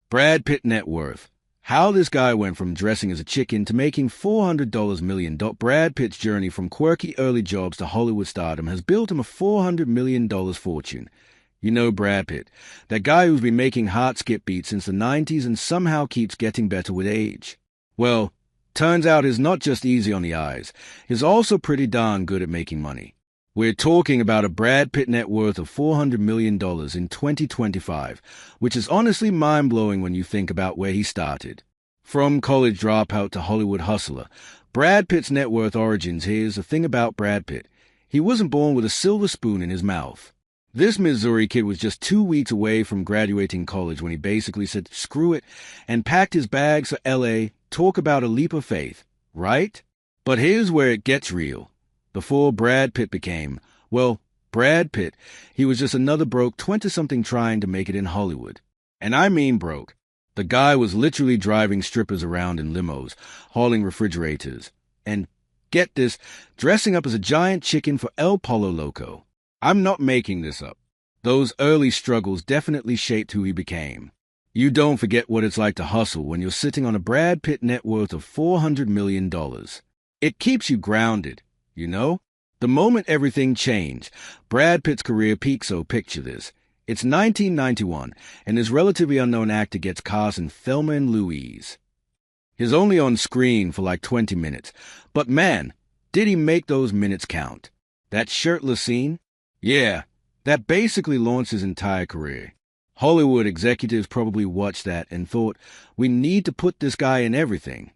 Brad Pitt net worth. How this guy went from dressing as a chicken to making $400 million. Brad Pitt's journey from quirky early jobs to Hollywood stardom has built him a $400 million fortune. You know Brad Pitt, that guy who's been making heart skip beats since the 90s and somehow keeps getting better with age. Well, turns out he's not just easy on the eyes, he's also pretty darn good at making money. We're talking about a Brad Pitt net worth of $400 million in 2025, which is honestly mind-blowing when you think about where he started. From college dropout to Hollywood hustler, Brad Pitt's net worth origins. Here's the thing about Brad Pitt. He wasn't born with a silver spoon in his mouth. This Missouri kid was just 2 weeks away from graduating college when he basically said, screw it, and packed his bags for L.A. Talk about a leap of faith, right? But here's where it gets real. Before Brad Pitt became, well, Brad Pitt, he was just another broke 20-something trying to make it in Hollywood. And I mean broke. The guy was literally driving strippers around in limos, hauling refrigerators, and, get this, dressing up as a giant chicken for El Pollo Loco. I'm not making this up. Those early struggles definitely shaped who he became. You don't forget what it's like to hustle when you're sitting on a Brad Pitt net worth of $400 million. It keeps you grounded. You know? The moment everything changed, Brad Pitt's career peaked, so picture this. It's 1991, and this relatively unknown actor gets cast in Thelma and Louise. He's only on screen for like 20 minutes, but man, did he make those minutes count. That shirtless scene? Yeah, that basically launched his entire career. Hollywood executives probably watched that and thought, we need to put this guy in everything.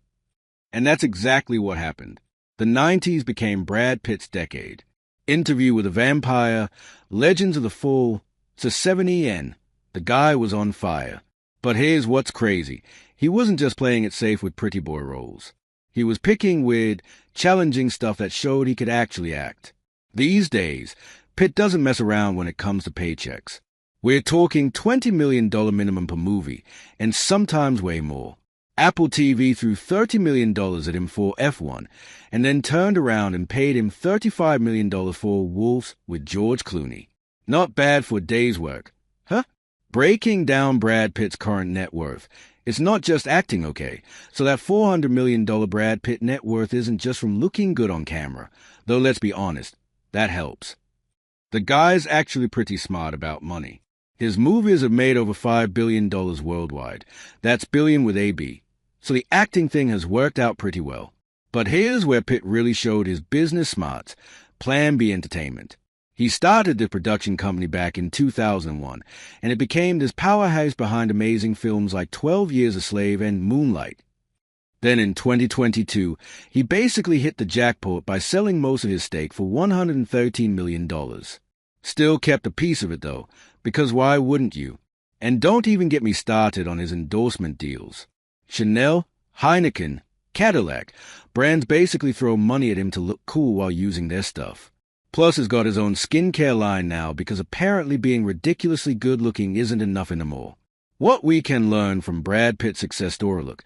And that's exactly what happened. The 90s became Brad Pitt's decade. Interview with a Vampire, Legends of the Fall, to 7EN. The guy was on fire. But here's what's crazy. He wasn't just playing it safe with pretty boy roles. He was picking weird, challenging stuff that showed he could actually act. These days, Pitt doesn't mess around when it comes to paychecks. We're talking $20 million minimum per movie, and sometimes way more. Apple TV threw $30 million at him for F1, and then turned around and paid him $35 million for Wolves with George Clooney. Not bad for a day's work. Huh? Breaking down Brad Pitt's current net worth, it's not just acting okay, so that $400 million Brad Pitt net worth isn't just from looking good on camera, though let's be honest, that helps. The guy's actually pretty smart about money. His movies have made over $5 billion worldwide. That's billion with a B. So the acting thing has worked out pretty well. But here's where Pitt really showed his business smarts. Plan B Entertainment. He started the production company back in 2001, and it became this powerhouse behind amazing films like 12 Years a Slave and Moonlight. Then in 2022, he basically hit the jackpot by selling most of his stake for $113 million. Still kept a piece of it though, because why wouldn't you? And don't even get me started on his endorsement deals. Chanel, Heineken, Cadillac, brands basically throw money at him to look cool while using their stuff. Plus he's got his own skincare line now because apparently being ridiculously good-looking isn't enough anymore. What we can learn from Brad Pitt's success story. Look,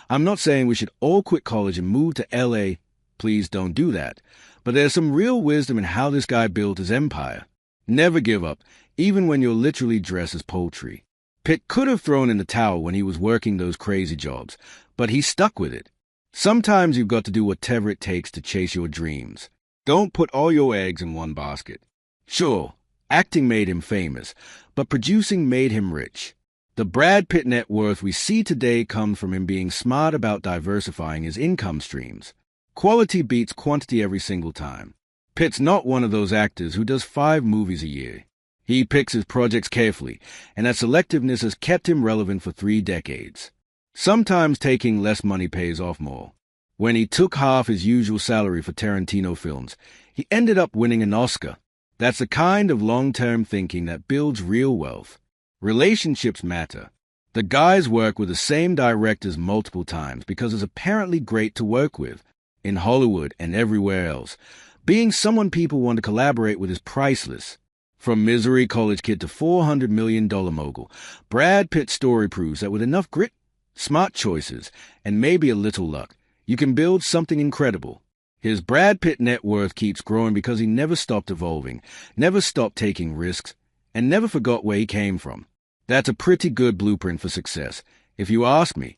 I'm not saying we should all quit college and move to L.A. Please don't do that. But there's some real wisdom in how this guy built his empire. Never give up, even when you're literally dressed as poultry. Pitt could have thrown in the towel when he was working those crazy jobs, but he stuck with it. Sometimes you've got to do whatever it takes to chase your dreams. Don't put all your eggs in one basket. Sure, acting made him famous, but producing made him rich. The Brad Pitt net worth we see today comes from him being smart about diversifying his income streams. Quality beats quantity every single time. Pitt's not one of those actors who does 5 movies a year. He picks his projects carefully, and that selectiveness has kept him relevant for 3 decades. Sometimes taking less money pays off more. When he took half his usual salary for Tarantino films, he ended up winning an Oscar. That's the kind of long-term thinking that builds real wealth. Relationships matter. The guys work with the same directors multiple times because it's apparently great to work with. In Hollywood and everywhere else, being someone people want to collaborate with is priceless. From misery college kid to $400 million mogul, Brad Pitt's story proves that with enough grit, smart choices, and maybe a little luck, you can build something incredible. His Brad Pitt net worth keeps growing because he never stopped evolving, never stopped taking risks, and never forgot where he came from. That's a pretty good blueprint for success. If you ask me,